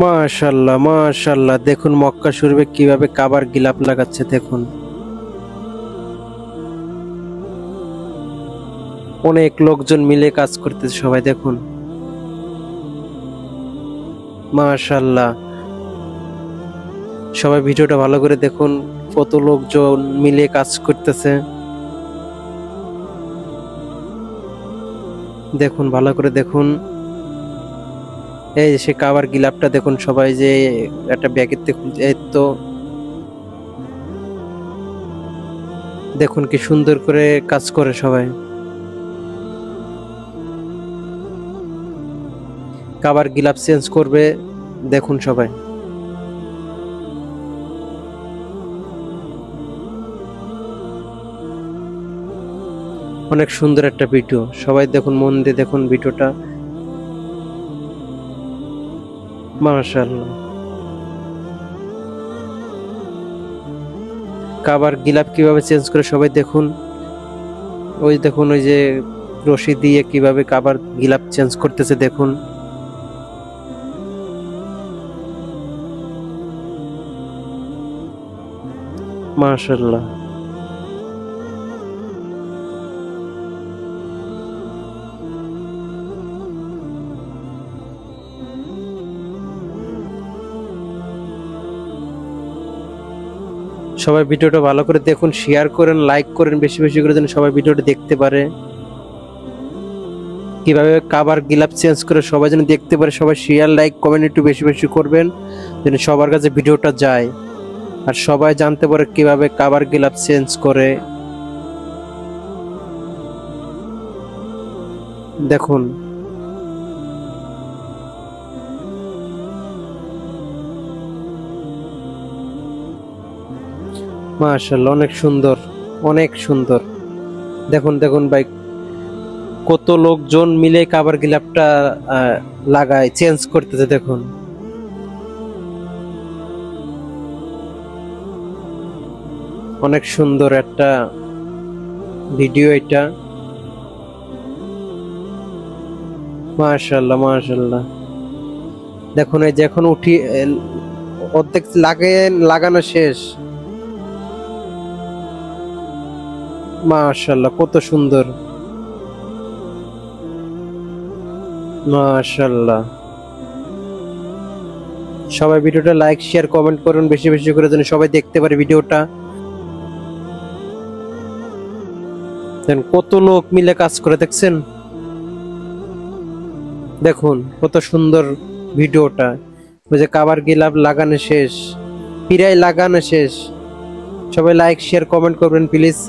মাশাআল্লাহ মাশাআল্লাহ, দেখুন মক্কা শরীফে কিভাবে কাবার গিলাপ লাগাচ্ছে। দেখুন অনেক লোকজন মিলে কাজ করতেছে সবাই। দেখুন মাশাআল্লাহ, সবাই ভিডিওটা ভালো করে দেখুন, কত লোকজন মিলে কাজ করতেছে। দেখুন ভালো করে দেখুন, এই সে কাবার গিলাপটা দেখুন, সবাই যে একটা ব্যাগেতে খুলছে। এই তো দেখুন কি সুন্দর করে কাজ করে সবাই। কাবার গিলাপ চেঞ্জ করবে, দেখুন সবাই। অনেক সুন্দর একটা ভিডিও, সবাই দেখুন, মন দিয়ে দেখুন ভিডিওটা। মাশাআল্লাহ, কাবার গিলাপ কিভাবে চেঞ্জ করে সবাই দেখুন। ওই দেখুন, ওই যে রশি দিয়ে কিভাবে কাবার গিলাপ চেঞ্জ করতেছে দেখুন। মাশাআল্লাহ, সবাই ভিডিওটা ভালো করে দেখুন, শেয়ার করেন, লাইক করেন বেশি বেশি করে, যেন সবাই ভিডিওটা দেখতে পারে। কিভাবে কাবার গিলাপ চেঞ্জ করে সবাই যেন দেখতে পারে। সবাই শেয়ার লাইক কমেন্ট একটু বেশি বেশি করবেন, যেন সবার কাছে ভিডিওটা যায় আর সবাই জানতে পারে কিভাবে কাবার গিলাপ চেঞ্জ করে। দেখুন মাশাআল্লাহ, অনেক সুন্দর, অনেক সুন্দর। দেখুন দেখুন ভাই, কত লোকজন মিলে কাবার গিলাপটা লাগায়, চেঞ্জ করতেছে। দেখুন অনেক সুন্দর একটা ভিডিও এটা। মাশাআল্লাহ মাশাআল্লাহ, দেখুন এই যে এখন উঠি, অর্ধেক লাগানো শেষ। মাশাআল্লাহ, কত সুন্দর। মাশাআল্লাহ, সবাই ভিডিওটা লাইক শেয়ার কমেন্ট করুন বেশি বেশি করে, যেন সবাই দেখতে পারে ভিডিওটা। কত লোক মিলে কাজ করে, দেখছেন? দেখুন কত সুন্দর ভিডিওটা। ওই যে কাবার গিলাপ লাগানো শেষ, প্রায় লাগানো শেষ। সবাই লাইক শেয়ার কমেন্ট করবেন প্লিজ।